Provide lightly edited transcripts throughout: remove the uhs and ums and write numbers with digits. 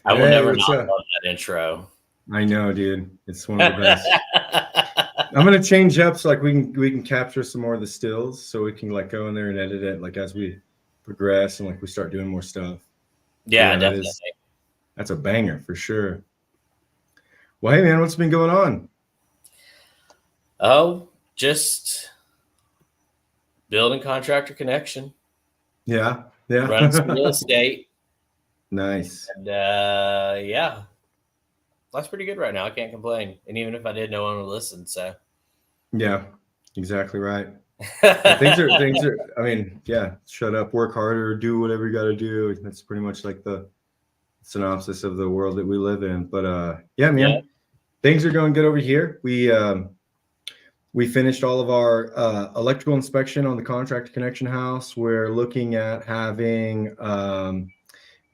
I will Hey, never what's not up? love that intro. I know, dude. It's one of the best. I'm gonna change up so like we can capture some more of the stills so we can like go in there and edit it like as we progress and like we start doing more stuff. But Yeah, yeah, definitely. that's a banger for sure. Well, hey man, what's been going on? Oh, just building Contractor Connection, Yeah, running some real yeah. estate, Nice. and yeah, that's pretty good right now. I can't complain. And even if I did, no one would listen. So, Yeah, exactly right. Yeah, things are. I mean, yeah, shut up, work harder, do whatever you got to do. That's pretty much like the synopsis of the world that we live in. But yeah, yeah, man, things are going good over here. We finished all of our electrical inspection on the Contractor Connection house. We're looking at having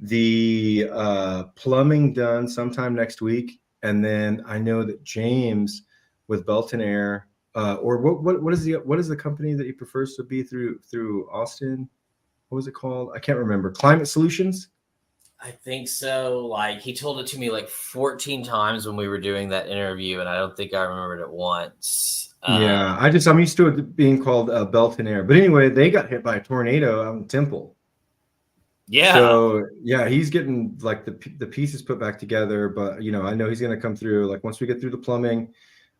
the plumbing done sometime next week, and then I know that James with Belton Air, or what is the company that he prefers to be through Austin? What was it called? I can't remember. Climate Solutions. I think so. Like he told it to me like 14 times when we were doing that interview, and I don't think I remembered it once. Yeah, I'm used to it being called Belton Air. But anyway, they got hit by a tornado out in Temple. Yeah, So yeah, he's getting like the pieces put back together. But I know he's gonna come through. Like once we get through the plumbing,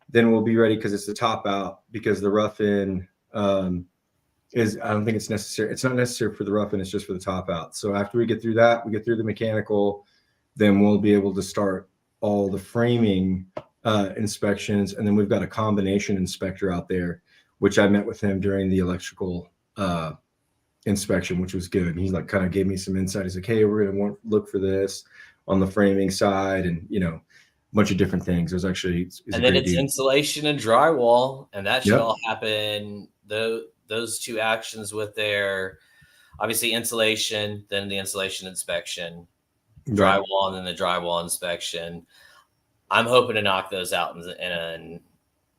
then we'll be ready because it's the top out because the rough in is I don't think it's necessary. It's not necessary for the rough in. It's just for the top out. So after we get through that, we get through the mechanical, then we'll be able to start all the framing inspections, and then we've got a combination inspector out there, which I met with him during the electrical inspection, which was good. And he's like kind of gave me some insight. He's like, hey, we're gonna look for this on the framing side, and a bunch of different things. It was actually he's a and then great it's dude. insulation and drywall, and that should Yep. all happen. Those two actions with their obviously insulation, then the insulation inspection, Right. drywall, and then the drywall inspection. I'm hoping to knock those out in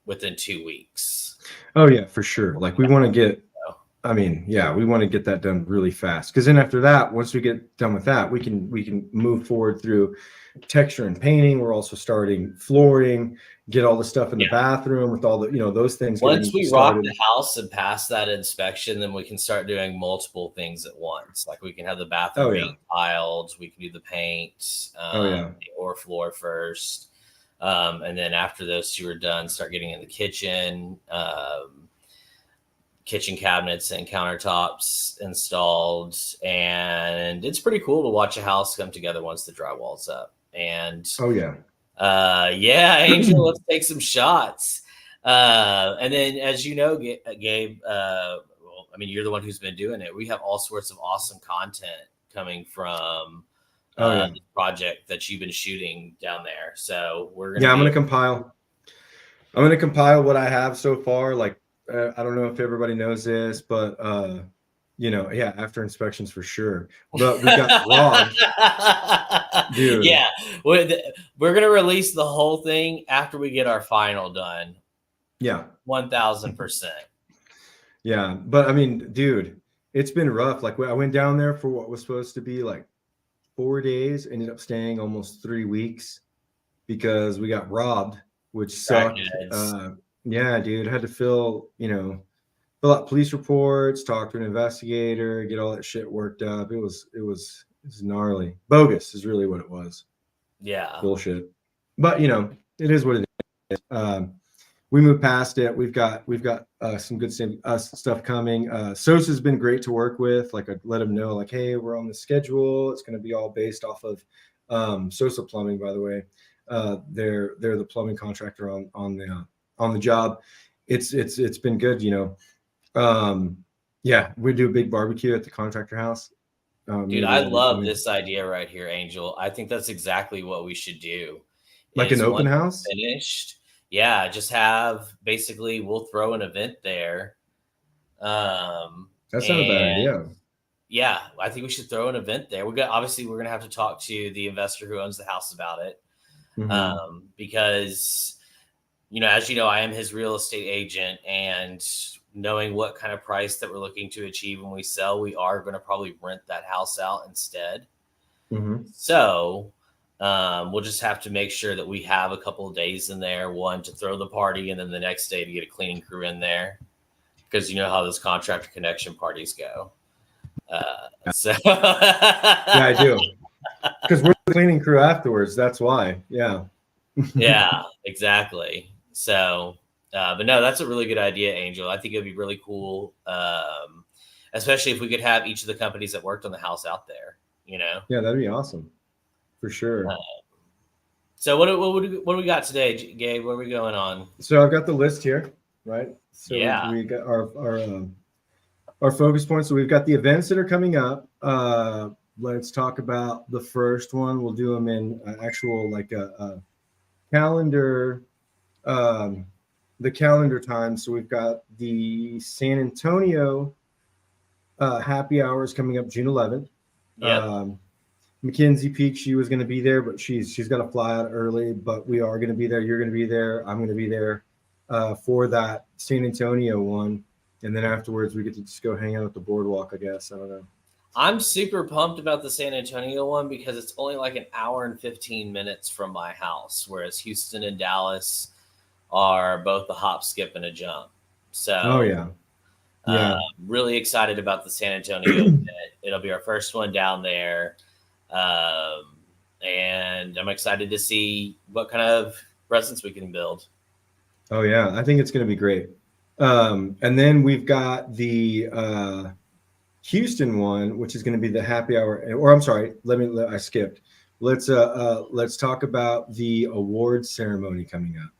within 2 weeks. Oh yeah, for sure. Like we want to get. So, I mean, yeah, we want to get that done really fast because then after that, once we get done with that, we can move forward through texture and painting. We're also starting flooring, get all the stuff in the yeah. bathroom with all the those things Once getting we rock started. the house and pass that inspection, then we can start doing multiple things at once. Like we can have the bathroom Oh yeah. being tiled, we can do the paint Oh yeah. or floor first. And then after those two are done, start getting in the kitchen, kitchen cabinets and countertops installed. And it's pretty cool to watch a house come together once the drywall's up. And Oh yeah. yeah, Angel, let's take some shots. And then, as you know, Gabe, well, I mean, you're the one who's been doing it. We have all sorts of awesome content coming from Oh yeah. the project that you've been shooting down there. So we're going to Yeah, I'm be gonna able compile. I'm gonna compile what I have so far. Like, I don't know if everybody knows this, but yeah, after inspections for sure. But we got robbed, dude. yeah, we're going to release the whole thing after we get our final done. Yeah, 1000%. yeah. But I mean, dude, it's been rough. Like, I went down there for what was supposed to be like 4 days, ended up staying almost 3 weeks because we got robbed, which sucked. Crackheads. Yeah, dude, had to fill out police reports, talk to an investigator, get all that shit worked up. It was gnarly. Bogus is really what it was. Yeah. Bullshit. But it is what it is. We moved past it. We've got some good stuff coming. Sosa's been great to work with. Like I let him know, like, hey, we're on the schedule. It's going to be all based off of Sosa Plumbing, by the way. They're the plumbing contractor on the job. It's been good. Yeah, we do a big barbecue at the contractor house. Me, Dude, the I other love plumbing, this idea right here, Angel. I think that's exactly what we should do like an is open once house. it's finished, yeah, just have basically we'll throw an event there. That's not a bad And idea. yeah, I think we should throw an event there. We're gonna have to talk to the investor who owns the house about it. Hmm. Because as you know, I am his real estate agent, and knowing what kind of price that we're looking to achieve when we sell, we are going to probably rent that house out instead. Hmm. So We'll just have to make sure that we have a couple of days in there, one to throw the party, and then the next day to get a cleaning crew in there, because you know how those Contractor Connection parties go. So Yeah, I do. Because we're the cleaning crew afterwards. That's why. Yeah. Yeah, exactly. So, but no, that's a really good idea, Angel. I think it'd be really cool, especially if we could have each of the companies that worked on the house out there. You know. Yeah, that'd be awesome, for sure. So what do we got today, Gabe? What are we going on? So I've got the list here, right? So Yeah. we got our focus points. So we've got the events that are coming up. Let's talk about the first one. We'll do them in actual like a calendar, the calendar time. So we've got the San Antonio happy hours coming up June 11th. Yeah. Mackenzie Peak, she was going to be there, but she's got to fly out early. But we are going to be there. You're going to be there. I'm going to be there for that San Antonio one, and then afterwards we get to just go hang out at the boardwalk. I guess I don't know. I'm super pumped about the San Antonio one because it's only like an hour and 15 minutes from my house, whereas Houston and Dallas are both a hop, skip, and a jump. So, oh yeah, really excited about the San Antonio event. It'll be our first one down there. And I'm excited to see what kind of presence we can build. Oh yeah, I think it's going to be great. And then we've got the Houston one, which is going to be the happy hour. Or I'm sorry, I skipped. Let's talk about the awards ceremony coming up.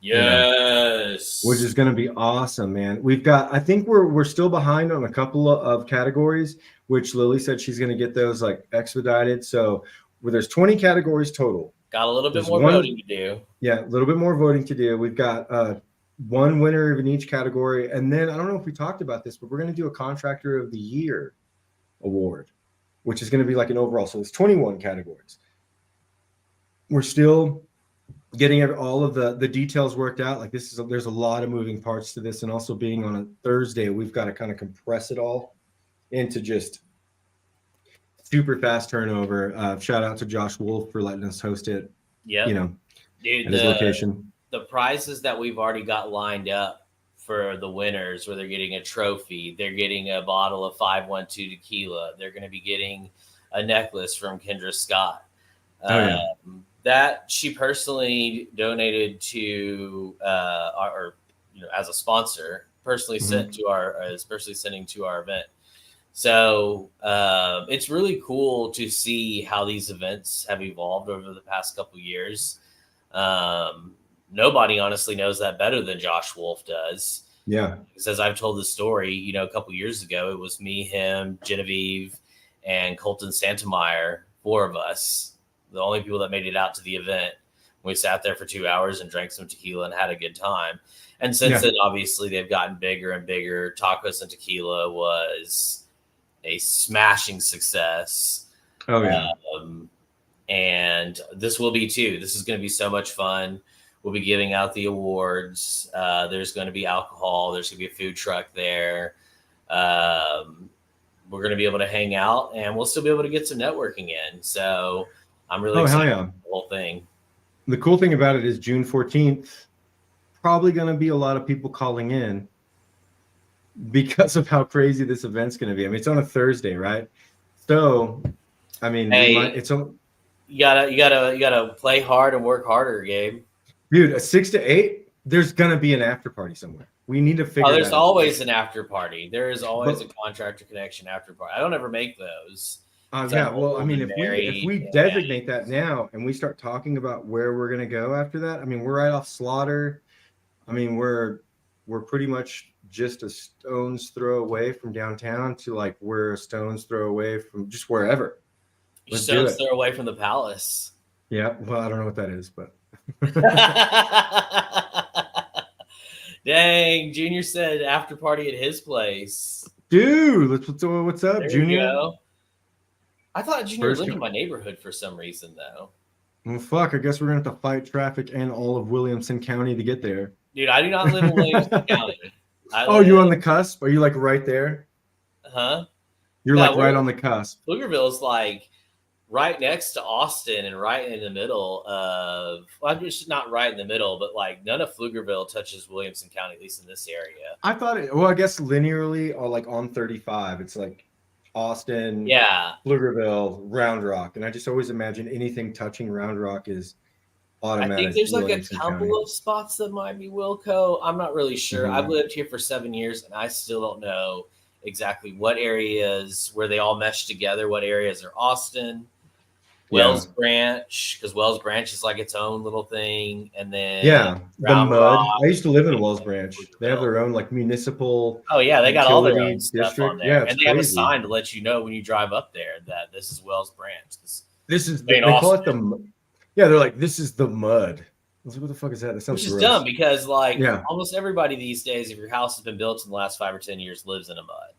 Yes, which is going to be awesome, man. I think we're still behind on a couple of categories, which Lily said she's going to get those like expedited. So where there's 20 categories total. Got a little bit more voting to do. Yeah, a little bit more voting to do. We've got one winner in each category. And then I don't know if we talked about this, but we're going to do a Contractor of the Year award, which is going to be like an overall. So there's 21 categories. We're still getting all of the details worked out. Like there's a lot of moving parts to this, and also being on a Thursday, we've got to kind of compress it all into just super fast turnover. Shout out to Josh Wolf for letting us host it. Yeah, dude, at his location. The prizes that we've already got lined up for the winners, where they're getting a trophy, they're getting a bottle of 512 tequila, they're going to be getting a necklace from Kendra Scott. That she personally donated to as a sponsor, personally sent to is personally sending to our event. So it's really cool to see how these events have evolved over the past couple of years. Nobody honestly knows that better than Josh Wolf does. Yeah. Because as I've told the story, a couple of years ago, it was me, him, Genevieve, and Colton Santameyer, 4 of us, the only people that made it out to the event. We sat there for 2 hours and drank some tequila and had a good time. And since then, obviously, they've gotten bigger and bigger. Tacos and Tequila was a smashing success. Oh, yeah. And this will be too. This is going to be so much fun. We'll be giving out the awards. There's going to be alcohol. There's going to be a food truck there. We're going to be able to hang out, and we'll still be able to get some networking in. So I'm really excited about the whole thing. The cool thing about it is June 14th, probably going to be a lot of people calling in because of how crazy this event's going to be. I mean, it's on a Thursday, right? So, I mean, you gotta play hard and work harder, Gabe. Dude, a 6 to 8, there's going to be an after party somewhere. We need to figure there's always an after party. There is always a Contractor Connection after party. I don't ever make those. Well, I mean, if we designate that now and we start talking about where we're going to go after that, I mean, we're right off Slaughter. I mean, we're pretty much just a stone's throw away from downtown to like we're a stone's throw away from just wherever. Stone's throw away from the Palace. Yeah, well, I don't know what that is, but. Dang, Junior said after party at his place. Dude, what's up, there Junior? I thought Junior lived in my neighborhood for some reason, though. Well, fuck, I guess we're going to have to fight traffic and all of Williamson County to get there. Dude, I do not live in Williamson County. You on the cusp? Are you like right there? Huh? You're like right on the cusp. Pflugerville is like right next to Austin and right in the middle of, well, just not right in the middle, but like none of Pflugerville touches Williamson County, at least in this area. I thought well, I guess linearly or like on 35, it's like Austin, Yeah. Pflugerville, Round Rock. And I just always imagine anything touching Round Rock is I think automatic there's like a Williamson couple County. of spots that might be Wilco. I'm not really sure. I've Mhm. lived here for 7 years and I still don't know exactly what areas where they all mesh together, what areas are Austin, Wells Yeah. Branch, because Wells Branch is like its own little thing, and then Yeah. The Round mud. Rock I used to live in and Wells Branch. They have Pflugerville. their own like municipal Oh yeah, they got all their own utility stuff on district. there, Yeah, it's and they have a crazy. sign to let you know when you drive up there that this is Wells Branch. This is Ain't they call Austin. it the yeah, they're like, this is the mud. I was like, what the fuck is that? That sounds Which is gross. dumb because like Yeah. almost everybody these days, if your house has been built in the last 5 or 10 years, lives in a mud,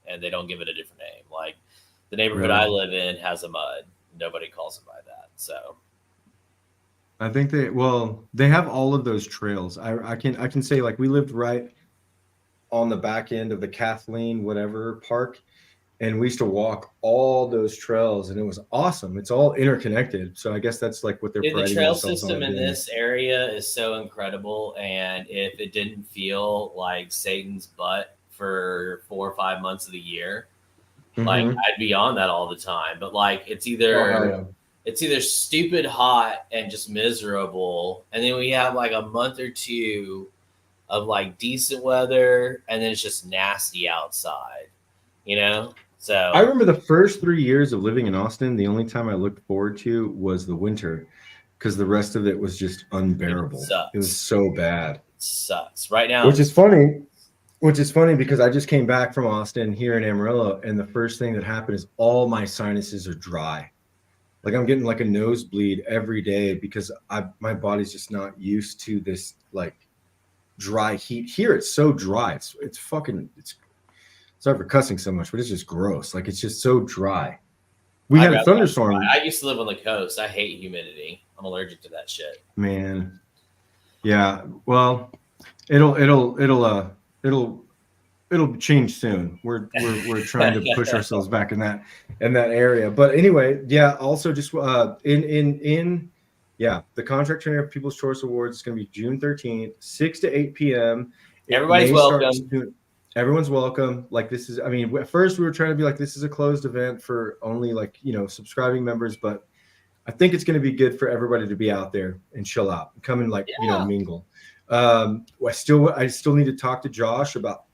and they don't give it a different name. Like the neighborhood I Really? live in has a mud. Nobody calls it by that. So I think they have all of those trails. I can say like we lived right on the back end of the Kathleen whatever park, and we used to walk all those trails, and it was awesome. It's all interconnected. So I guess that's like what they're dude, the priding trail themselves system on in doing. this area is so incredible, and if it didn't feel like Satan's butt for 4 or 5 months of the year, like Mhm. I'd be on that all the time. But like Oh, hell yeah. it's either stupid hot and just miserable, and then we have like a month or two of like decent weather, and then it's just nasty outside, you know? So I remember the first 3 years of living in Austin, the only time I looked forward to was the winter because the rest of it was just unbearable. It was so bad. It sucks. Right now, Which is funny. Which is funny because I just came back from Austin here in Amarillo, and the first thing that happened is all my sinuses are dry. Like I'm getting like a nosebleed every day because my body's just not used to this like dry heat. Here it's so dry. It's fucking it's sorry for cussing so much, but it's just gross. Like it's just so dry. We had a thunderstorm. I used to live on the coast. I hate humidity. I'm allergic to that shit. Man. Yeah. Well, it'll change soon. We're trying to push ourselves back in that area. But anyway, yeah. Also, just in yeah, the Contractor People's Choice Awards is going to be June 13th, 6 to 8 p.m. Everybody's welcome. Everyone's welcome. Like this is, I mean, at first we were trying to be like, this is a closed event for only like, subscribing members, but I think it's going to be good for everybody to be out there and chill out, come and like, mingle. I still need to talk to Josh about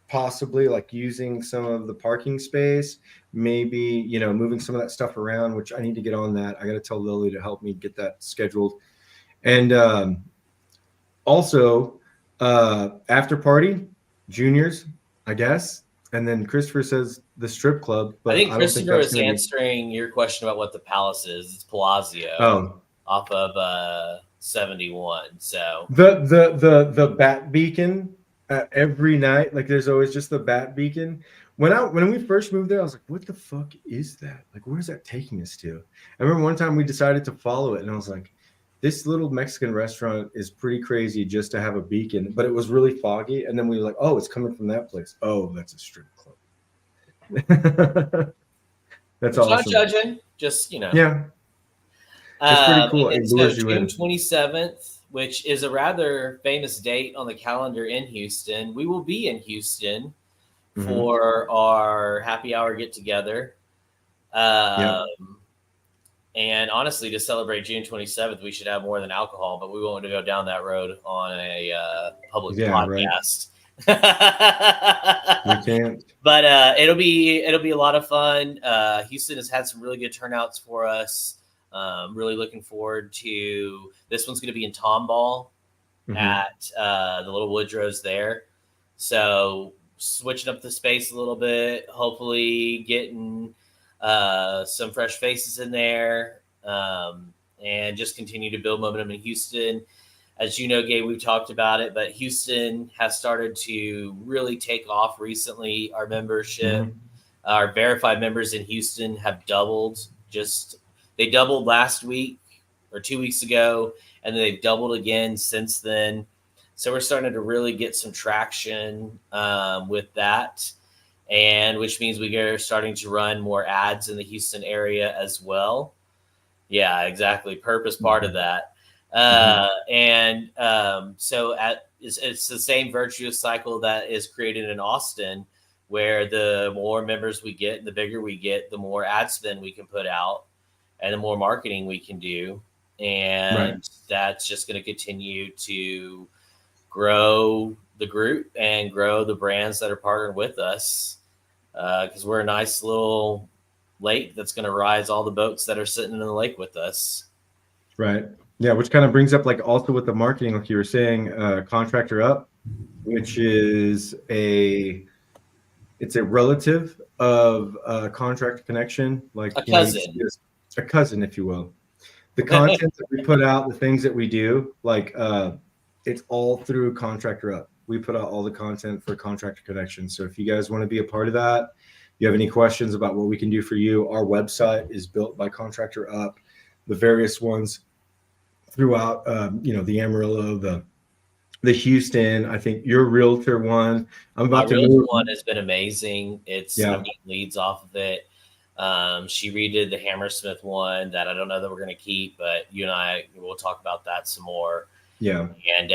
possibly like using some of the parking space, maybe, moving some of that stuff around, which I need to get on that. I got to tell Lily to help me get that scheduled. And also after party, juniors, I guess. And then Christopher says the strip club, but I think Christopher that's was answering your question about what the Palace is. It's Palazzo off of 71. So the bat beacon every night, like there's always just the bat beacon. When we first moved there, I was like, what the fuck is that? Like, where's that taking us to? I remember one time we decided to follow it, and I was like, this little Mexican restaurant is pretty crazy just to have a beacon, but it was really foggy. And then we were like, oh, it's coming from that place. Oh, that's a strip club. That's awesome. Not judging, just yeah, it's pretty cool. It lures you in. June 27th, which is a rather famous date on the calendar in Houston. We will be in Houston for our happy hour get together. And honestly, to celebrate June 27th, we should have more than alcohol, but we won't go down that road on a public podcast. Right. We can't. But it'll be a lot of fun. Houston has had some really good turnouts for us. Really looking forward to this one's going to be in Tomball at the Little Woodrow's there. So switching up the space a little bit, hopefully getting some fresh faces in there, and just continue to build momentum in Houston. As you know, Gabe, we've talked about it, but Houston has started to really take off recently. Our membership, our verified members in Houston have doubled. They doubled last week or 2 weeks ago, and then they've doubled again since then. So we're starting to really get some traction with that. and which means we are starting to run more ads in the Houston area as well. Yeah, exactly. Purpose part of that. So it's the same virtuous cycle that is created in Austin, where the more members we get, the bigger we get, the more ad spend we can put out, and the more marketing we can do. And that's just going to continue to grow the group and grow the brands that are partnered with us, because we're a nice little lake that's going to rise all the boats that are sitting in the lake with us. Right. Yeah, which kind of brings up like also with the marketing, like you were saying, Contractor Up, which is it's a relative of Contractor Connection, like A cousin. a cousin, if you will. The content that we put out, the things that we do, like it's all through Contractor Up. We put out all the content for Contractor Connection. So if you guys want to be a part of that, you have any questions about what we can do for you, our website is built by Contractor Up. The various ones throughout, the Amarillo, the Houston. I think your realtor one. I'm about to move. One has been amazing. I'm getting leads off of it. She redid the Hammersmith one that I don't know that we're going to keep, but you and I will talk about that some more. Yeah, and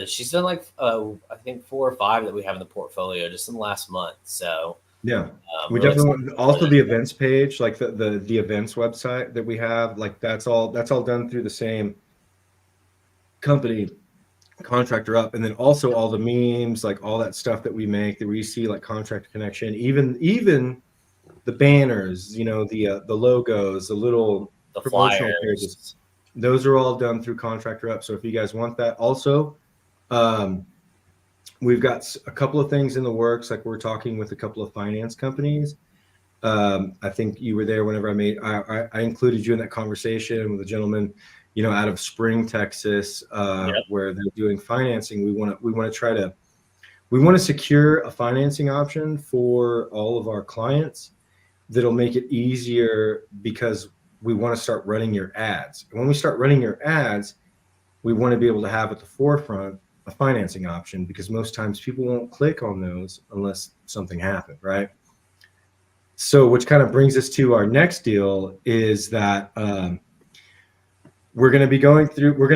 she's done like I think 4 or 5 that we have in the portfolio just in the last month. So yeah. We really definitely want also the events page, like the events website that we have, like that's all done through the same company, Contractor Up. And then also all the memes, like all that stuff that we make that we see, like Contractor Connection, even the banners, the logos, the promotional pages, those are all done through Contractor Up. So if you guys want that, also we've got a couple of things in the works. Like we're talking with a couple of finance companies. I think you were there whenever I included you in that conversation with a gentleman, out of Spring, Texas, where they're doing financing. We want to secure a financing option for all of our clients that'll make it easier, because we want to start running your ads. And when we start running your ads, we want to be able to have at the forefront a financing option, because most times people won't click on those unless something happened, right? So, which kind of brings us to our next deal is that we're going to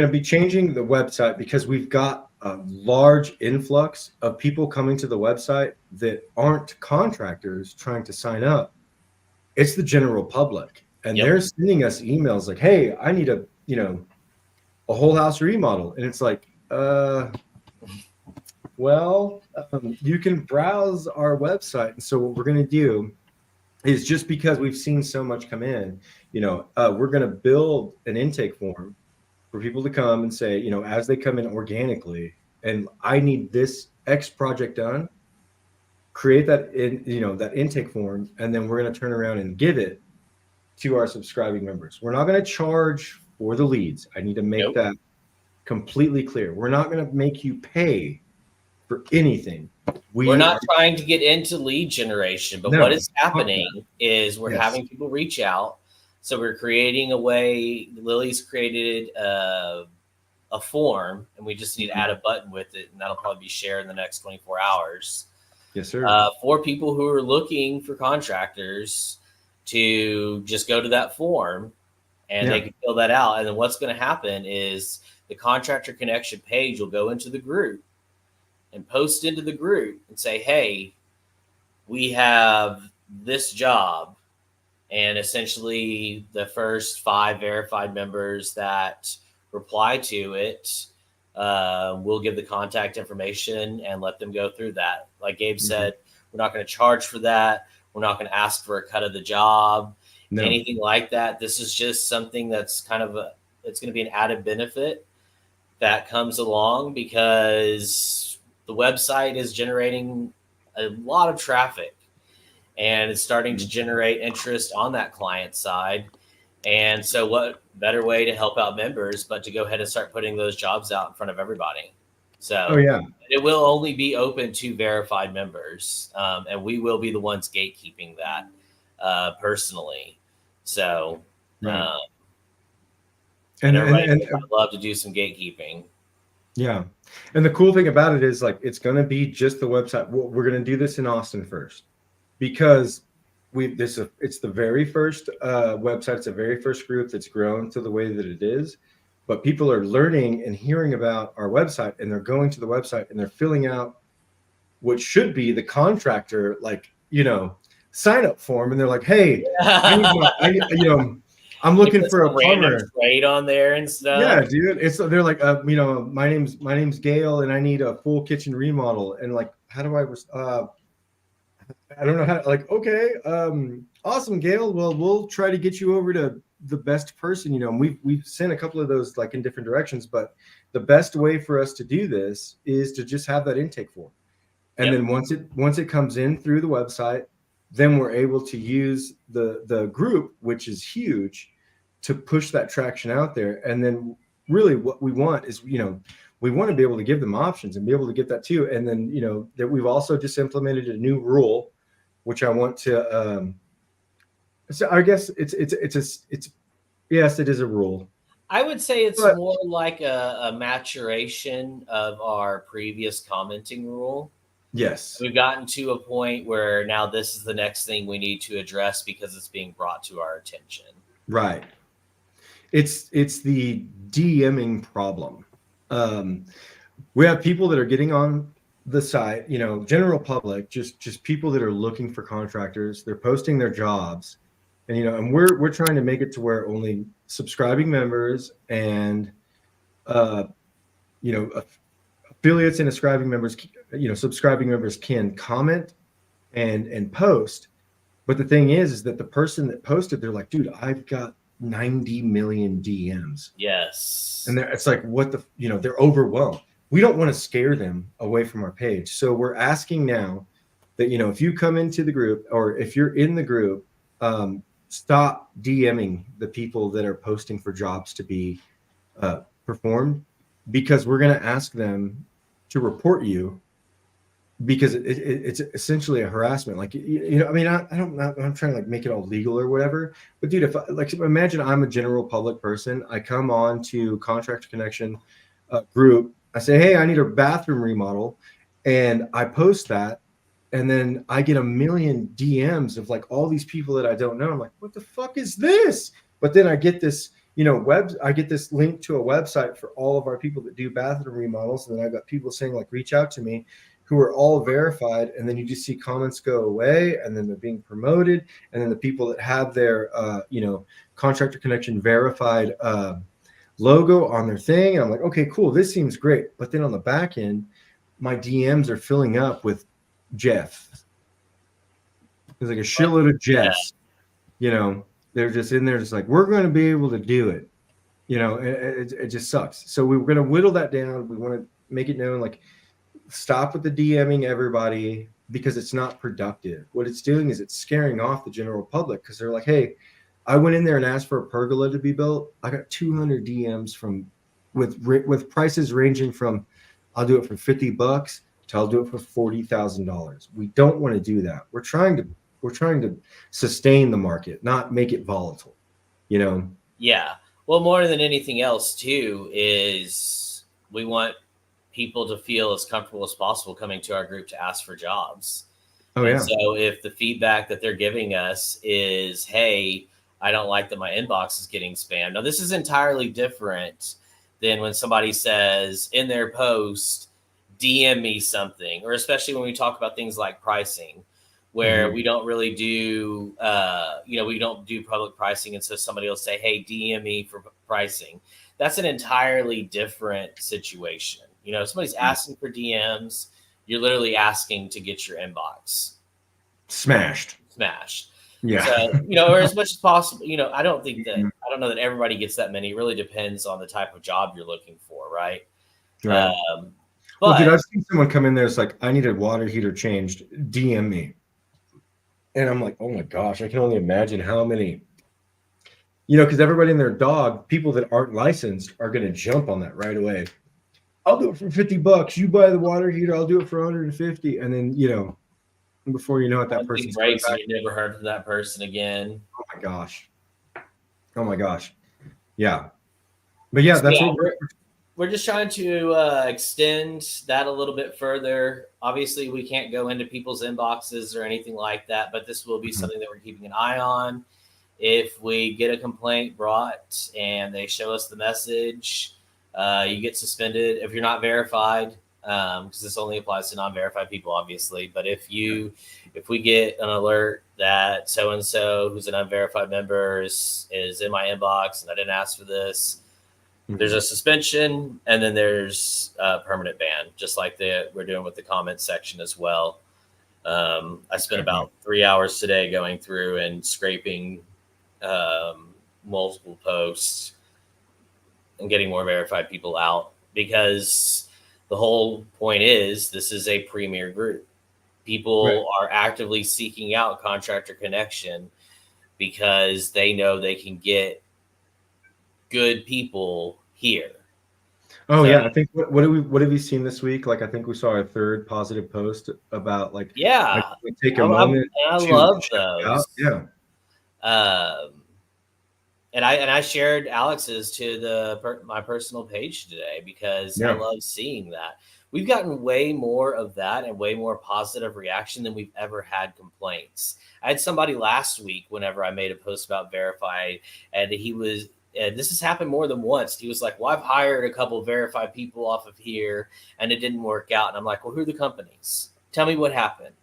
be changing the website, because we've got a large influx of people coming to the website that aren't contractors trying to sign up. It's the general public, and they're sending us emails like, "Hey, I need a whole house remodel," and it's like, you can browse our website. And so what we're going to do is, just because we've seen so much come in, we're going to build an intake form for people to come and say, as they come in organically, and I need this X project done, create that that intake form, and then we're going to turn around and give it to our subscribing members. We're not going to charge for the leads. I need to make that completely clear. We're not going to make you pay for anything. We're not trying to get into lead generation, but what is happening is we're having people reach out. So we're creating a way. Lily's created a form, and we just need to add a button with it, and that'll probably be shared in the next 24 hours. Yes, sir. For people who are looking for contractors to just go to that form, and they can fill that out. And then what's going to happen is the Contractor Connection page will go into the group and post into the group and say, "Hey, we have this job." And essentially the first 5 verified members that reply to it, we'll give the contact information and let them go through that. Like Gabe said, we're not going to charge for that. We're not going to ask for a cut of the job, anything like that. This is just something that's kind of it's going to be an added benefit that comes along, because the website is generating a lot of traffic, and it's starting to generate interest on that client side. And so what better way to help out members but to go ahead and start putting those jobs out in front of everybody. So it will only be open to verified members, and we will be the ones gatekeeping that personally. So and I'd love to do some gatekeeping. Yeah. And the cool thing about it is like it's going to be just the website. We're going to do this in Austin first because it's the very first website, it's the very first group that's grown to the way that it is. But people are learning and hearing about our website, and they're going to the website and they're filling out what should be the contractor, like, sign up form. And they're like, hey, I'm They looking put for a some random plumber. trade on there and Yeah, stuff. dude. They're like, my name's Gail, and I need a full kitchen remodel. And like, how do I don't know how. Like, okay, awesome, Gail. Well, we'll try to get you over to the best person. And we've sent a couple of those like in different directions, but the best way for us to do this is to just have that intake form, and Yep. then once it comes in through the website, then we're able to use the group, which is huge, to push that traction out there. And then really what we want is, we want to be able to give them options and be able to get that too. And then, that we've also just implemented a new rule, which I want to, so I guess it's yes, it is a rule, I would say it's but more like a maturation of our previous commenting rule. yes, We've gotten to a point where now this is the next thing we need to address because it's being brought to our attention. right. It's the DMing problem. Um, we have people that are getting on the site, general public, just people that are looking for contractors. They're posting their jobs, and we're trying to make it to where only subscribing members and uh, affiliates and subscribing members can comment and post. But the thing is that the person that posted, they're like, dude, I've got 90 million DMs. Yes. And it's like, they're overwhelmed. We don't want to scare them away from our page. So we're asking now that, if you come into the group or if you're in the group, stop DMing the people that are posting for jobs to be performed, because we're going to ask them to report you, because it's essentially a harassment. Like, I mean, I'm trying to like make it all legal or whatever, but dude, if like, imagine I'm a general public person, I come on to Contractor Connection group, I say, hey, I need a bathroom remodel, and I post that, and then I get a million DMs of like all these people that I don't know. I'm like, what the fuck is this? But then I get this, I get this link to a website for all of our people that do bathroom remodels, and then I've got people saying like, reach out to me, who are all verified, and then you just see comments go away, and then they're being promoted, and then the people that have their Contractor Connection verified logo on their thing, and I'm like, okay, cool, this seems great. But then on the back end, my DMs are filling up with Jeff. There's like a shitload of Jeffs. They're just in there, just like, we're going to be able to do it. It just sucks. So we were going to whittle that down. We want to make it known, like, stop with the DMing everybody, because it's not productive. What it's doing is it's scaring off the general public, because they're like, hey, I went in there and asked for a pergola to be built. I got 200 DMs with prices ranging from, I'll do it for $50 to I'll do it for $40,000. We don't want to do that. We're trying to sustain the market, not make it volatile. Yeah. Well, more than anything else, too, is we want people to feel as comfortable as possible coming to our group to ask for jobs. Oh, And yeah. so if the feedback that they're giving us is, hey, I don't like that my inbox is getting spammed. Now, this is entirely different than when somebody says in their post, DM me something, or especially when we talk about things like pricing, where we don't really do, we don't do public pricing. And so somebody will say, hey, DM me for pricing. That's an entirely different situation. Somebody's asking for DMs. You're literally asking to get your inbox smashed. Yeah. So, or as much as possible, I don't know that everybody gets that many. It really depends on the type of job you're looking for. Right. Right. But well, dude, I've seen someone come in there. It's like, I need a water heater changed. DM me. And I'm like, oh my gosh, I can only imagine how many, because everybody and their dog, people that aren't licensed, are going to jump on that right away. I'll do it for $50. You buy the water heater, I'll do it for 150. And then, before you know it, that person breaks and you never heard from that person again. Oh my gosh. Yeah. But yeah, that's what we're just trying to extend that a little bit further. Obviously, we can't go into people's inboxes or anything like that, but this will be something that we're keeping an eye on. If we get a complaint brought and they show us the message, you get suspended if you're not verified, because this only applies to non-verified people, obviously. But if we get an alert that so and so, who's an unverified member, is in my inbox and I didn't ask for this, there's a suspension, and then there's a permanent ban, just like we're doing with the comment section as well. I spent about 3 hours today going through and scraping multiple posts and getting more verified people out, because the whole point is this is a premier group. People are actively seeking out Contractor Connection because they know they can get good people here. Oh, yeah. I think what have you seen this week? Like, I think we saw a third positive post about like take a moment. I love those. Yeah. And I shared Alex's to my personal page today, because I love seeing that. We've gotten way more of that and way more positive reaction than we've ever had complaints. I had somebody last week, whenever I made a post about verified, and this has happened more than once. He was like, well, I've hired a couple of verified people off of here and it didn't work out. And I'm like, well, who are the companies? Tell me what happened.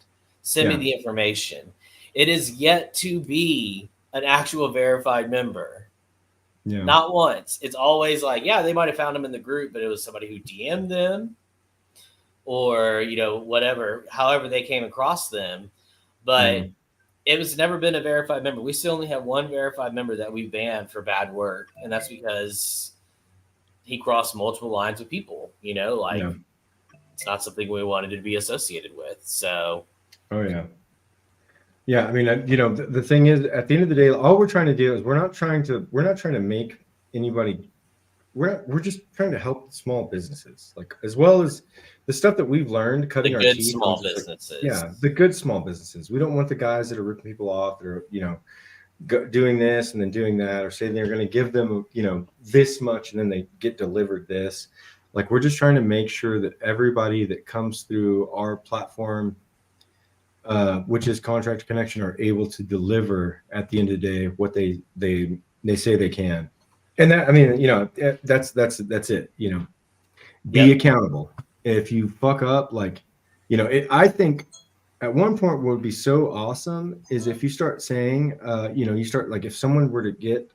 Send me the information. It is yet to be an actual verified member. Yeah. Not once. It's always like, they might have found them in the group, but it was somebody who DM'd them or, whatever, however they came across them. But it was never been a verified member. We still only have one verified member that we banned for bad work. And that's because he crossed multiple lines with people, it's not something we wanted to be associated with. So. Oh, yeah. Yeah. I mean, the thing is, at the end of the day, all we're trying to do is we're not trying to make anybody, we're just trying to help small businesses, like, as well as the stuff that we've learned cutting our teeth. The good small businesses. The good small businesses. We don't want the guys that are ripping people off, that are, doing this and then doing that, or saying they're going to give them, this much and then they get delivered this. Like, we're just trying to make sure that everybody that comes through our platform, which is Contractor Connection, are able to deliver at the end of the day what they say they can. And that, I mean, that's it. Be accountable. If you fuck up, like, I think at one point what would be so awesome is if you start saying, you start, like, if someone were to get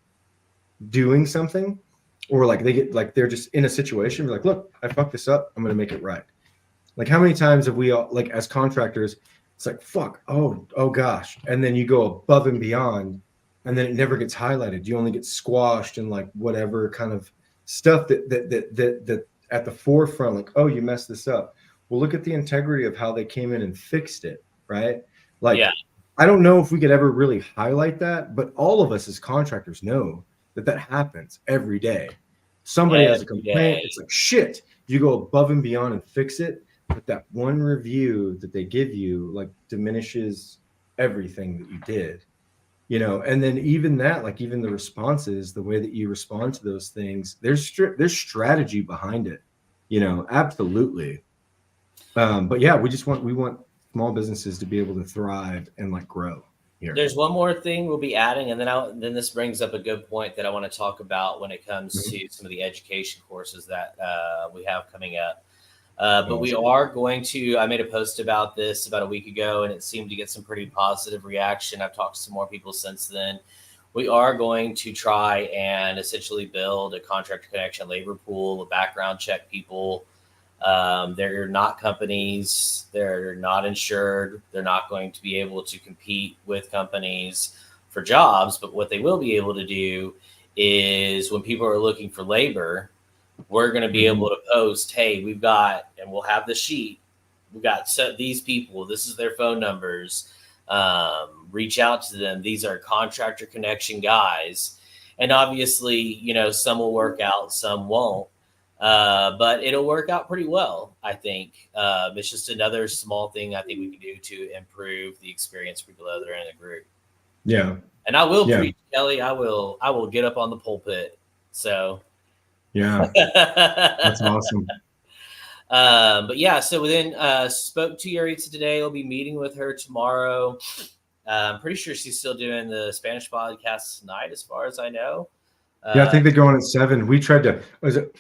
doing something, or like they get, like, they're just in a situation, be like, look, I fucked this up, I'm going to make it right. Like, how many times have we all, like, as contractors, it's like, fuck, oh gosh. And then you go above and beyond, and then it never gets highlighted. You only get squashed in, like, whatever kind of stuff that at the forefront, like, oh, you messed this up. Well, look at the integrity of how they came in and fixed it, right? Like, I don't know if we could ever really highlight that, but all of us as contractors know that happens every day. Somebody has a complaint. It's like, shit, you go above and beyond and fix it. But that one review that they give you, like, diminishes everything that you did, and then even that, like, even the responses, the way that you respond to those things, there's strategy behind it, absolutely. But yeah, we want small businesses to be able to thrive and, like, grow here. There's one more thing we'll be adding, and then this brings up a good point that I want to talk about when it comes to some of the education courses that we have coming up. But we are going to, I made a post about this about a week ago, and it seemed to get some pretty positive reaction. I've talked to some more people since then. We are going to try and essentially build a Contractor Connection labor pool, a background check people. They're not companies. They're not insured. They're not going to be able to compete with companies for jobs. But what they will be able to do is, when people are looking for labor, we're going to be able to post, hey, we've got, and we'll have the sheet. We've got these people. This is their phone numbers. Reach out to them. These are Contractor Connection guys. And obviously, some will work out, some won't. But it'll work out pretty well, I think. It's just another small thing I think we can do to improve the experience for people that are in the group. Yeah. And I will preach, Kelly. I will get up on the pulpit. So Yeah, that's awesome. But yeah, so then spoke to Yaritza today. I'll be meeting with her tomorrow. I'm pretty sure she's still doing the Spanish podcast tonight, as far as I know. Yeah, I think they go on at 7. We tried to, was it,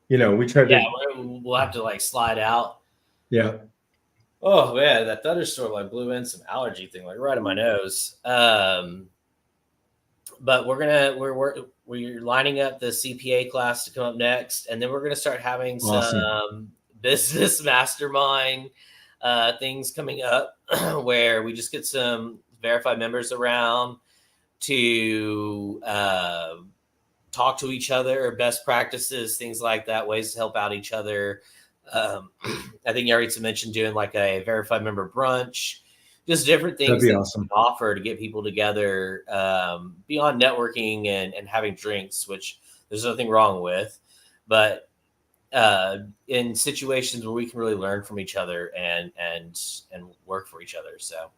we tried Yeah, to, we'll have to like slide out. yeah. Oh man, that thunderstorm like blew in some allergy thing like right in my nose. But we're lining up the CPA class to come up next, and then we're gonna start having Awesome. some business mastermind things coming up where we just get some verified members around to talk to each other, best practices, things like that, ways to help out each other. I think Yaritza mentioned doing like a verified member brunch, just different That'd things be that awesome. we can offer to get people together beyond networking and having drinks, which there's nothing wrong with. But in situations where we can really learn from each other and work for each other. So,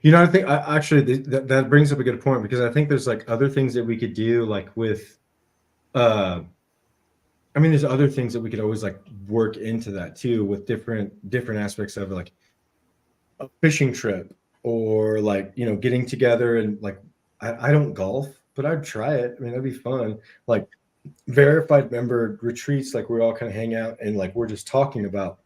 I think actually that brings up a good point, because I think there's like other things that we could do, like with, I mean, there's other things that we could always like work into that too, with different aspects of it, like a fishing trip, or like, getting together and like, I don't golf, but I'd try it. I mean, that'd be fun. Like verified member retreats, like we all kind of hang out and like we're just talking about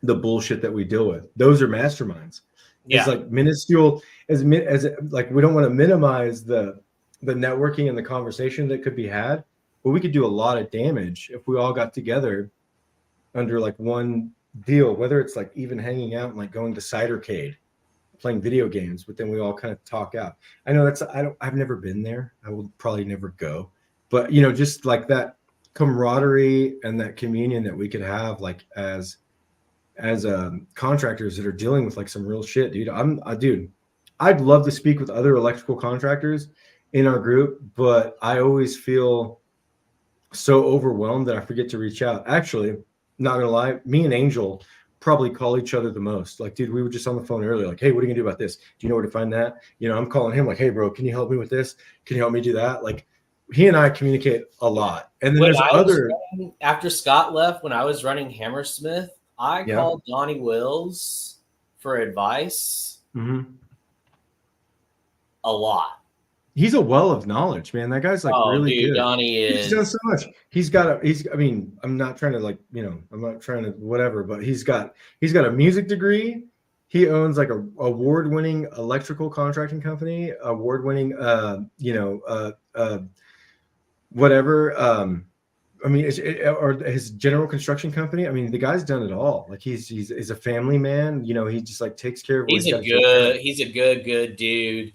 the bullshit that we deal with. Those are masterminds. It's yeah, like minuscule, as like, we don't want to minimize the networking and the conversation that could be had, but we could do a lot of damage if we all got together under like one deal, whether it's like even hanging out and like going to Cidercade, playing video games, but then we all kind of talk out. I know I've never been there. I will probably never go, but just like that camaraderie and that communion that we could have, like as contractors that are dealing with like some real shit, dude. Dude, I'd love to speak with other electrical contractors in our group, but I always feel so overwhelmed that I forget to reach out. Actually, not gonna lie, me and Angel probably call each other the most. Like, dude, we were just on the phone earlier. Like, hey, what are you gonna do about this? Do you know where to find that? I'm calling him like, hey, bro, can you help me with this? Can you help me do that? Like, he and I communicate a lot. And then when there's I was other, after Scott left, when I was running Hammersmith, I yeah. called Donnie Wills for advice Mm-hmm. a lot. He's a well of knowledge, man. That guy's like Oh, really dude, good. Donnie He's done so is. much. I mean, I'm not trying to like, I'm not trying to whatever, but he's got a music degree. He owns like a award-winning electrical contracting company, award-winning, whatever. I mean, or his general construction company. I mean, the guy's done it all. Like he's a family man. He just like takes care of what he's got to take care of. He's a good dude.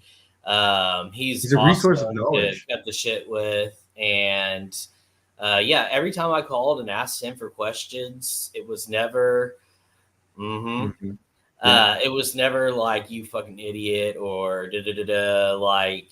He's He's a resource of awesome to knowledge. cut the shit with, and yeah, every time I called and asked him for questions, it was never. Mm-hmm. Mm-hmm. Yeah. It was never like you fucking idiot or da da da da. Like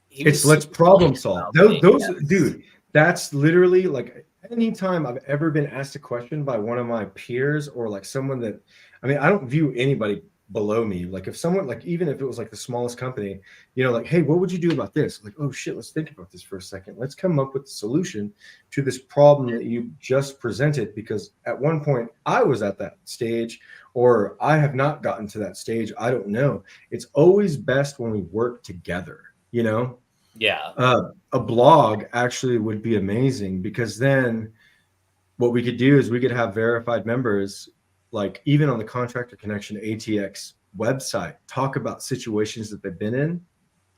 he It's was let's super problem brilliant solve. about Those, things. those, Yes. dude, that's literally like anytime I've ever been asked a question by one of my peers, or like someone that, I mean, I don't view anybody below me. Like if someone, like even if it was like the smallest company, like, hey, what would you do about this? Like, oh shit, let's think about this for a second. Let's come up with a solution to this problem that you just presented. Because at one point I was at that stage, or I have not gotten to that stage. I don't know. It's always best when we work together, Yeah. a blog actually would be amazing, because then what we could do is we could have verified members, like even on the Contractor Connection ATX website, talk about situations that they've been in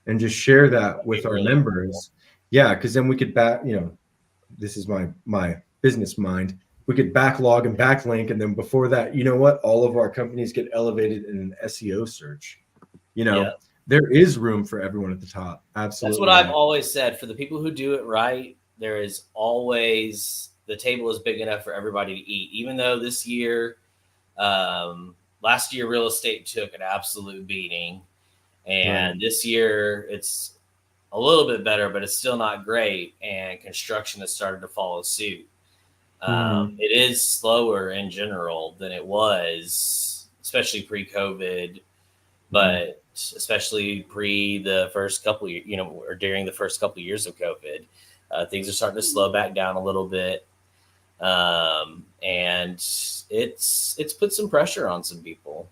and just share that That'd be with our really cool. members. Yeah, because then we could this is my business mind. We could backlog and backlink, and then before that, you know what? All of our companies get elevated in an SEO search. You Yeah. know, there is room for everyone at the top. That's what Absolutely I've right. always said. For the people who do it right, there is always the table is big enough for everybody to eat. Even though this year, last year, real estate took an absolute beating, Right. and this year it's a little bit better, but it's still not great. And construction has started to follow suit. Mm-hmm. It is slower in general than it was, especially pre-COVID, Mm-hmm. but especially pre the first couple, or during the first couple of years of COVID. Things are starting to slow back down a little bit, and it's put some pressure on some people.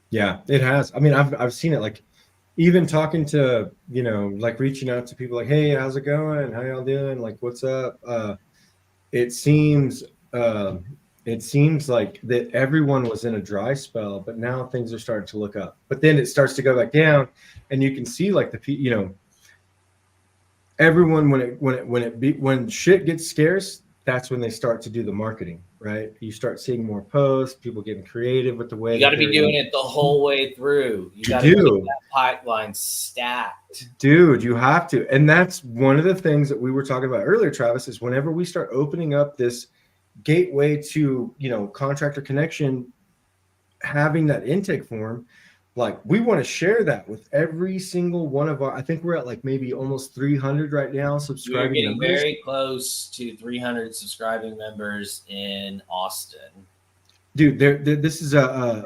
Yeah, it has. I mean, I've seen it, like even talking to, like reaching out to people like, hey, how's it going? How y'all doing? Like, what's up? It seems like that everyone was in a dry spell, but now things are starting to look up. But then it starts to go back down, and you can see like everyone when shit gets scarce, that's when they start to do the marketing, right? You start seeing more posts, people getting creative with the way You got that to be they're doing it the whole way through. You got to keep that pipeline stacked. Dude, you have to. And that's one of the things that we were talking about earlier, Travis, is whenever we start opening up this gateway to, Contractor Connection, having that intake form, like we want to share that with every single one of our, I think we're at like maybe almost 300 right now subscribing We're getting members. very close to 300 subscribing members in Austin. Dude, this is yeah,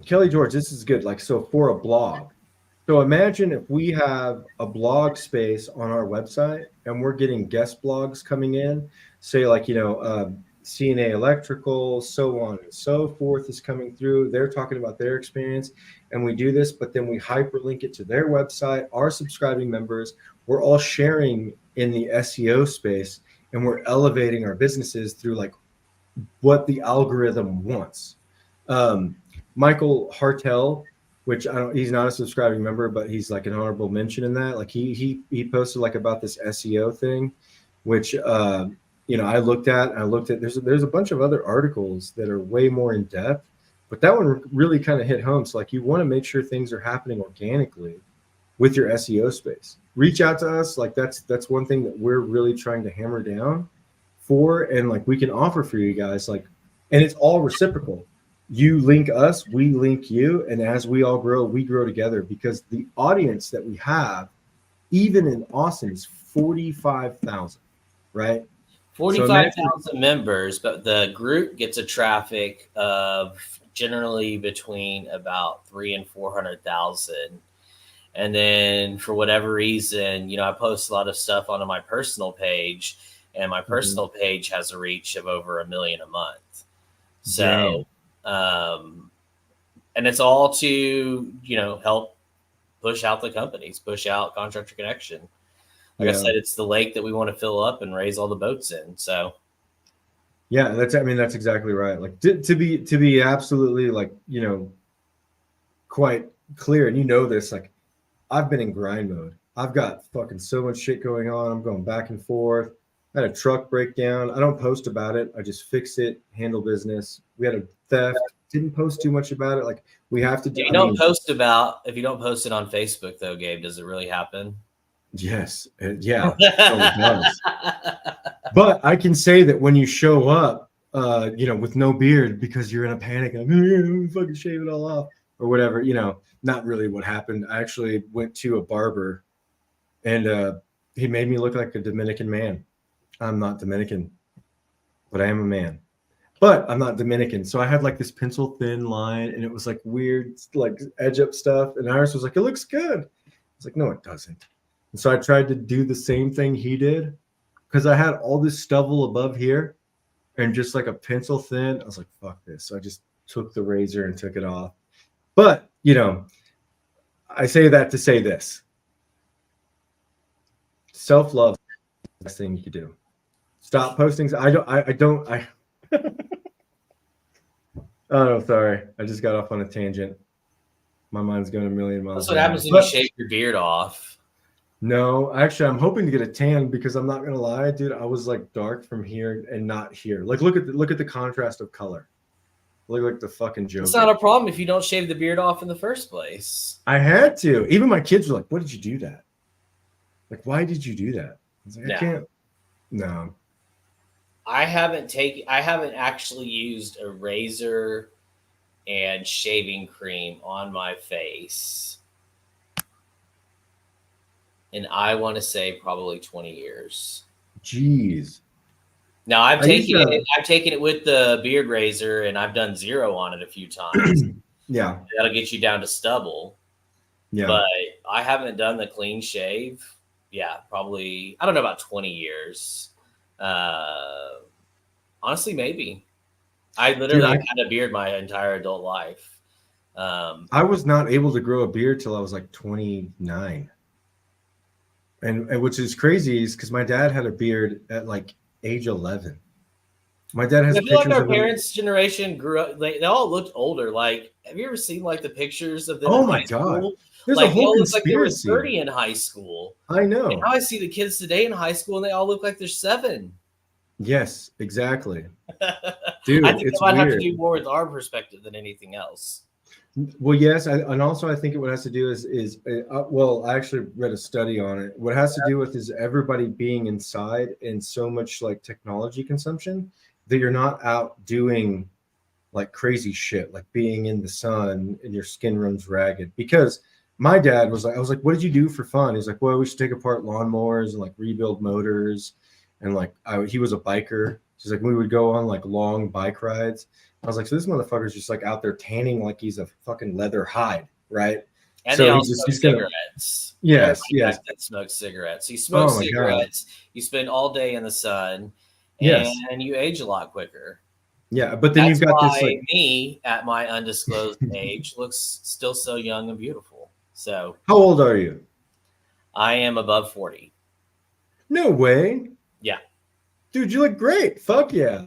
Kelly George, this is good. Like, so for a blog, so imagine if we have a blog space on our website and we're getting guest blogs coming in, say like, CNA Electrical, so on and so forth is coming through. They're talking about their experience, and we do this, but then we hyperlink it to their website, our subscribing members. We're all sharing in the SEO space, and we're elevating our businesses through like what the algorithm wants. Michael Hartel, which he's not a subscribing member, but he's like an honorable mention in that. Like he posted like about this SEO thing, which I looked at. There's a bunch of other articles that are way more in depth, but that one really kind of hit home. So like you want to make sure things are happening organically with your SEO space. Reach out to us. Like that's one thing that we're really trying to hammer down for, and like we can offer for you guys, like, and it's all reciprocal. You link us, we link you, and as we all grow, we grow together, because the audience that we have, even in Austin, is 45,000, right? 45,000 members, but the group gets a traffic of generally between about 300,000 and 400,000. And then for whatever reason, I post a lot of stuff onto my personal page, and my personal page has a reach of over 1 million a month. So, and it's all to, help push out the companies, push out Contractor Connection. Like I said, it's the lake that we want to fill up and raise all the boats in. So, yeah, that's exactly right. Like to be absolutely like, quite clear. And this, like I've been in grind mode. I've got fucking so much shit going on. I'm going back and forth. I had a truck breakdown. I don't post about it. I just fix it, handle business. We had a theft. Didn't post too much about it. Like we have to do. If you don't post it on Facebook though, Gabe, does it really happen? Yes. Yeah. It does. But I can say that when you show up, with no beard because you're in a panic, like, fucking shave it all off or whatever, not really what happened. I actually went to a barber, and he made me look like a Dominican man. I'm not Dominican, but I am a man. But I'm not Dominican. So I had like this pencil thin line, and it was like weird, like edge up stuff. And Iris was like, it looks good. I was like, no, it doesn't. And so I tried to do the same thing he did, because I had all this stubble above here and just like a pencil thin. I was like, fuck this. So I just took the razor and took it off. But, I say that to say this. Self-love is the best thing you could do. Stop posting. Oh, sorry. I just got off on a tangent. My mind's going a million miles. That's what happens when you shave your beard off. No, actually, I'm hoping to get a tan, because I'm not gonna lie, dude. I was like dark from here and not here. Like, look at the contrast of color. Look like the fucking Joker. It's not a problem if you don't shave the beard off in the first place. I had to. Even my kids were like, "What did you do that? Like, why did you do that?" I was like, I can't. No. I haven't actually used a razor and shaving cream on my face, and I want to say probably 20 years. Jeez. Now I've taken it with the beard razor, and I've done zero on it a few times. Yeah. That'll get you down to stubble. Yeah. but I haven't done the clean shave. Yeah, probably, I don't know, about 20 years. Honestly, maybe. I Dude, literally had a beard my entire adult life. I was not able to grow a beard till I was like 29. And which is crazy is because my dad had a beard at like age 11. My dad has I feel like pictures our of him. parents' generation grew up, they all looked older. Like, have you ever seen like the pictures of them in Oh my high God. school? There's a Like, they whole all look like they were conspiracy. 30 in high school. I And know. now I see the kids today in high school and they all look like they're 7. Yes, exactly. I Dude, think that it's might have to weird. do more with our perspective than anything else. Well, yes, and also I think what has to do well, I actually read a study on it. What it has to do with is everybody being inside and so much like technology consumption that you're not out doing like crazy shit, like being in the sun and your skin runs ragged. Because my dad was like, I was like, what did you do for fun? He's like, well, we should take apart lawnmowers and like rebuild motors, and like he was a biker. He's like, we would go on like long bike rides. I was like, so this motherfucker's just like out there tanning like he's a fucking leather hide, right? And they So all he's smoke just gonna, cigarettes. yes, Everybody yes. back then smokes cigarettes. You smoke Oh my god, cigarettes, you spend all day in the sun, yes, and you age a lot quicker. yeah. But then That's you've got this why like, me, at my undisclosed age, looks still so young and beautiful. So how old are you? I am above 40. No way, Yeah, dude. You look great. Fuck yeah.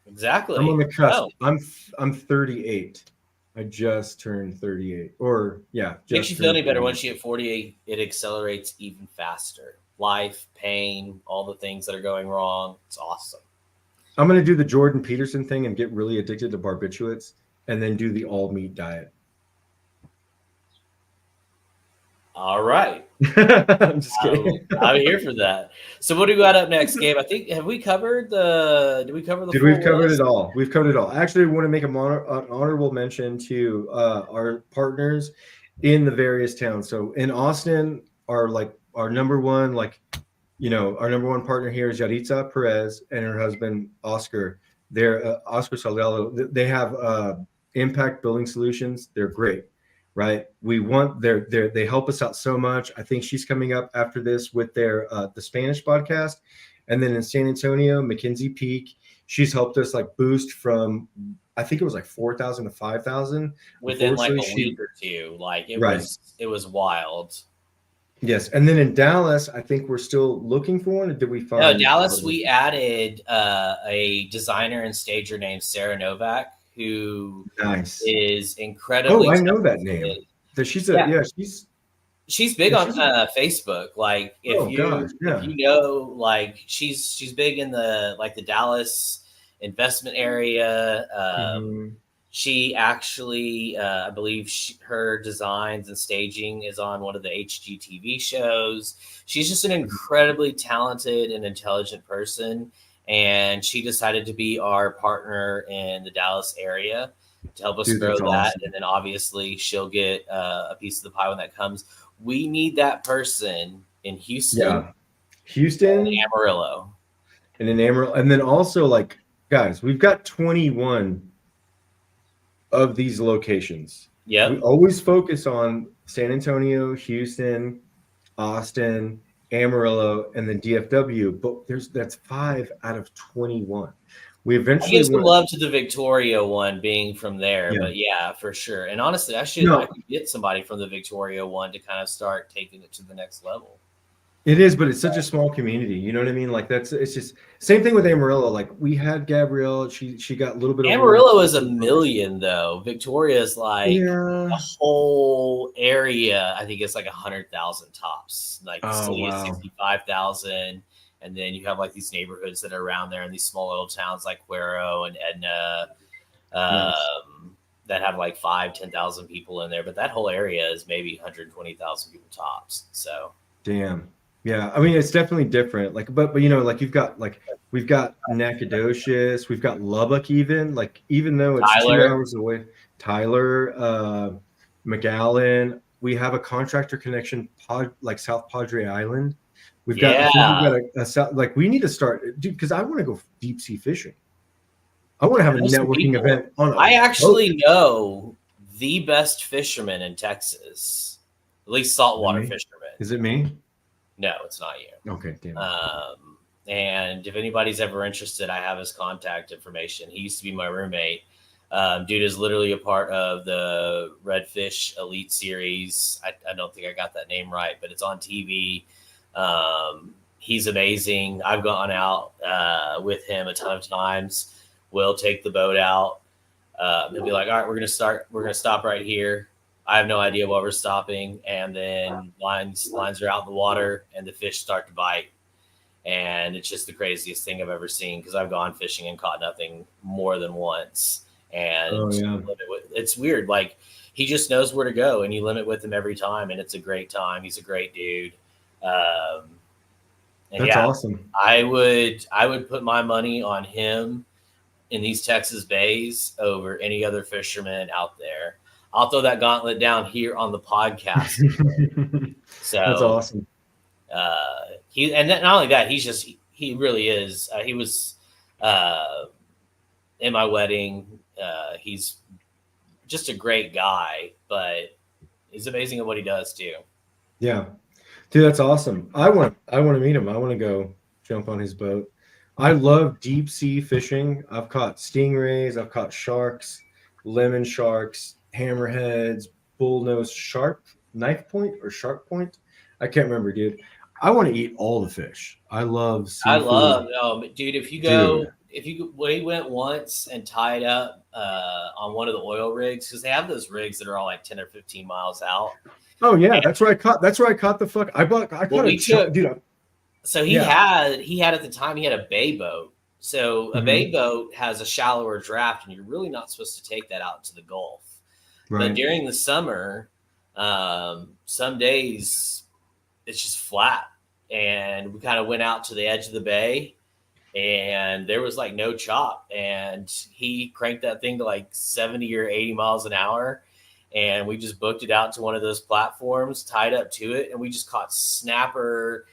I'm on exactly. the cusp. Oh, I'm 38. I just turned 38. Or yeah, makes just you feel turned any better 38. once you hit 48. It accelerates even faster. Life, pain, all the things that are going wrong. It's awesome. I'm gonna do the Jordan Peterson thing and get really addicted to barbiturates and then do the all meat diet. All right. I'm just kidding. I'm here for that. So what do we got up next, Gabe? I think, have we covered the? Did we cover the Dude, full we've covered list? it all. We've covered it all. Actually, I want to make an honorable mention to our partners in the various towns. So in Austin, our number one, our number one partner here is Yaritza Perez and her husband Oscar. They're Oscar Salgado. They have Impact Building Solutions. They're great, right? We want they help us out so much. I think she's coming up after this with their the Spanish podcast, and then in San Antonio, Mackenzie Peak. She's helped us like boost from, I think it was like 4,000 to 5,000 Within like a she week or two. Like it right. was wild. Yes, and then in Dallas, I think we're still looking for one. Or did we find? No, Dallas, we added a designer and stager named Sarah Novak, who nice. is incredibly Oh, I know that talented. name. That she's She's big yeah, on Facebook. Like oh gosh, if yeah. you know, like she's big in the like the Dallas investment area. Mhm. She actually, I believe, her designs and staging is on one of the HGTV shows. She's just an incredibly talented and intelligent person, and she decided to be our partner in the Dallas area to help us Dude, grow that's that. awesome. And then obviously she'll get a piece of the pie when that comes. We need that person in Houston, Yeah, Houston and Amarillo. and in Amarillo, and then also like guys, we've got 21 of these locations. Yep. We always focus on San Antonio, Houston, Austin, Amarillo, and then DFW, but that's 5 out of 21. We I eventually give some went, love to the Victoria one being from there, yeah. but yeah, for sure. And honestly, I No, could get somebody from the Victoria one to kind of start taking it to the next level. it is, but it's such a small community. You know what I mean? Like it's just same thing with Amarillo. Like we had Gabrielle, she got a little bit of Amarillo is 1 million though. Victoria is like yeah. a whole area. I think it's like 100,000 tops. Like the city is 65,000. And then you have like these neighborhoods that are around there and these small little towns like Cuero and Edna that have like 5,000-10,000 people in there. But that whole area is maybe 120,000 people tops. So damn. Yeah. I mean, it's definitely different. Like, but you know, like we've got Nacogdoches, we've got Lubbock even though it's Tyler. 2 hours away, Tyler, McAllen, we have a Contractor Connection like South Padre Island. We've got, I think we've got like we need to start, dude, because I want to go deep sea fishing. I want to have a networking event on. I actually know the best fisherman in Texas. at least saltwater fishermen. Is it me? No, it's not you. Okay, damn it. And if anybody's ever interested, I have his contact information. He used to be my roommate. Dude is literally a part of the Redfish Elite Series. I don't think I got that name right, but it's on TV. He's amazing. I've gone out with him a ton of times. We'll take the boat out. He'll be like, all right, we're going to stop right here. I have no idea what we're stopping. And then lines are out in the water and the fish start to bite. And it's just the craziest thing I've ever seen, because I've gone fishing and caught nothing more than once. And it's weird. Like, he just knows where to go, and you limit with him every time. And it's a great time. He's a great dude. That's awesome. I would put my money on him in these Texas bays over any other fisherman out there. I'll throw that gauntlet down here on the podcast. So that's awesome. Not only that, he really is. He was in my wedding. He's just a great guy, but he's amazing at what he does too. Yeah, dude, that's awesome. I want to meet him. I want to go jump on his boat. I love deep sea fishing. I've caught stingrays. I've caught sharks, lemon sharks, hammerheads, bullnose shark, knife point or shark point. I can't remember, dude. I want to eat all the fish. I love seafood. Dude, we went once and tied up on one of the oil rigs, because they have those rigs that are all like 10 or 15 miles out. Oh yeah, that's where I caught the fuck. I caught a shark, dude. So he had at the time, he had a bay boat. So a bay boat has a shallower draft, and you're really not supposed to take that out to the Gulf. Right. But during the summer, some days it's just flat, and we kind of went out to the edge of the bay, and there was like no chop, and he cranked that thing to like 70 or 80 miles an hour. And we just booked it out to one of those platforms, tied up to it, and we just caught snapper.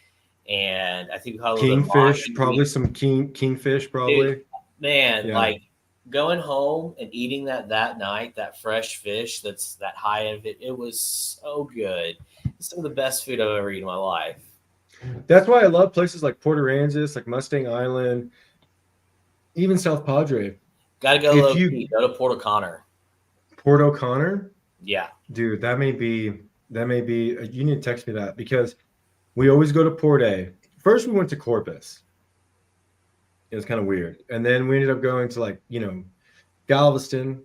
And I think we caught a little kingfish, probably some kingfish, probably. Dude, man, like going home and eating that night, that fresh fish that's that high of it, it was so good. It's some of the best food I've ever eaten in my life. That's why I love places like Port Aransas, like Mustang Island, even South Padre. Gotta go low key. Go to Port O'Connor. Port O'Connor? Yeah. Dude, that may be, you need to text me that, because we always go to Port A. First, we went to Corpus. It was kind of weird. And then we ended up going to Galveston,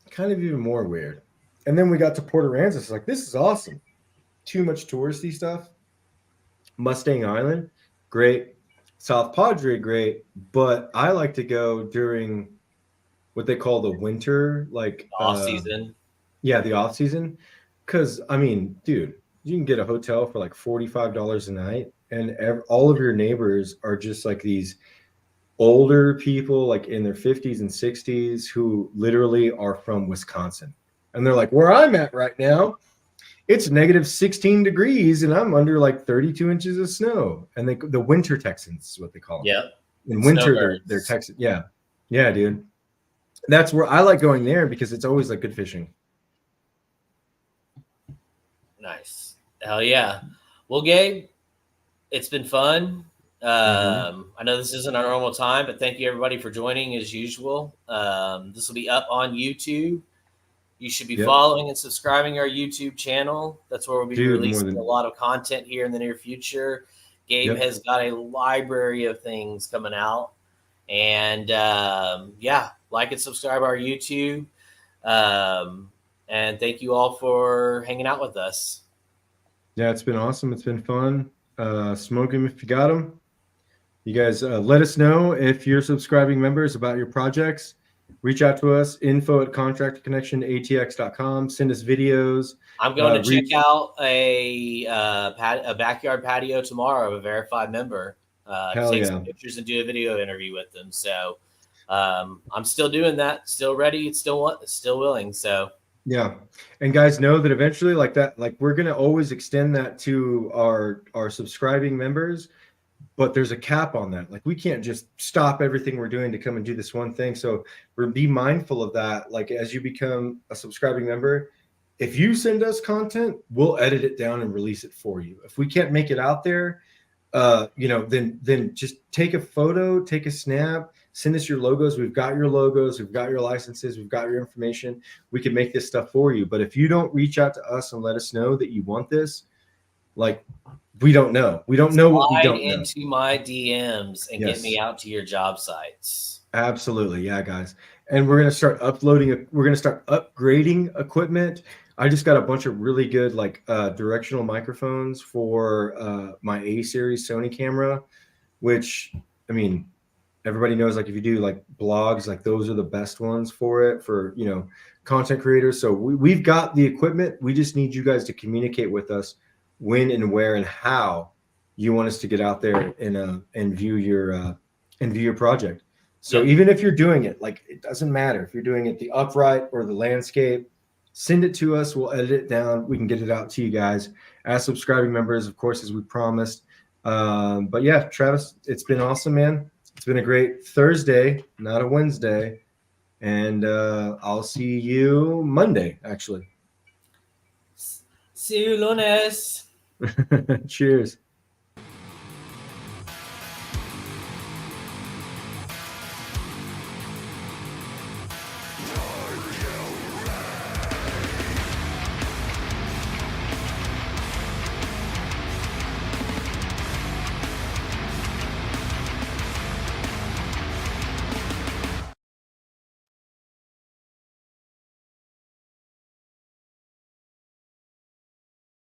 kind of even more weird. And then we got to Port Aransas. Like, this is awesome. Too much touristy stuff. Mustang Island, great. South Padre, great. But I like to go during what they call the winter, off season. Yeah, the off season. Because, I mean, dude, you can get a hotel for like $45 a night, and all of your neighbors are just like these older people, like in their 50s and 60s, who literally are from Wisconsin. And they're like, where I'm at right now, it's negative 16 degrees, and I'm under like 32 inches of snow. And the winter Texans is what they call them. Yeah. In winter, they're Texans. Yeah. Yeah, dude. That's where I like going there, because it's always like good fishing. Nice. Hell yeah. Well, Gabe, it's been fun. I know this isn't our normal time, but thank you everybody for joining as usual. This will be up on YouTube. You should be following and subscribing our YouTube channel. That's where we'll be releasing a lot of content here in the near future. Gabe has got a library of things coming out. And like and subscribe our YouTube. And thank you all for hanging out with us. Yeah, it's been awesome. It's been fun. Smoke them if you got them. You guys let us know if you're subscribing members about your projects. Reach out to us, info@contractorconnectionatx.com. Send us videos. I'm going to check out a backyard patio tomorrow of a verified member. Take some pictures and do a video interview with them. So I'm still doing that. Still ready. Still willing. So yeah. And guys, know that eventually, like we're going to always extend that to our subscribing members. But there's a cap on that. Like, we can't just stop everything we're doing to come and do this one thing. So be mindful of that. Like, as you become a subscribing member, if you send us content, we'll edit it down and release it for you. If we can't make it out there, then just take a photo, take a snap, send us your logos. We've got your logos, we've got your licenses, we've got your information. We can make this stuff for you. But if you don't reach out to us and let us know that you want this, like, we don't know. We don't know what we don't know. Into my DMs and Yes. get me out to your job sites. Absolutely. Yeah, guys. And we're going to start uploading. We're going to start upgrading equipment. I just got a bunch of really good directional microphones for my A series Sony camera, which, I mean, everybody knows, like, if you do like blogs, like those are the best ones for it, for, content creators. So we've got the equipment. We just need you guys to communicate with us when and where and how you want us to get out there and view your project. So even if you're doing it, like, it doesn't matter if you're doing it the upright or the landscape, send it to us. We'll edit it down. We can get it out to you guys as subscribing members, of course, as we promised. But yeah, Travis, it's been awesome, man. It's been a great Thursday, not a Wednesday. And I'll see you Monday, actually. See you lunes. Cheers.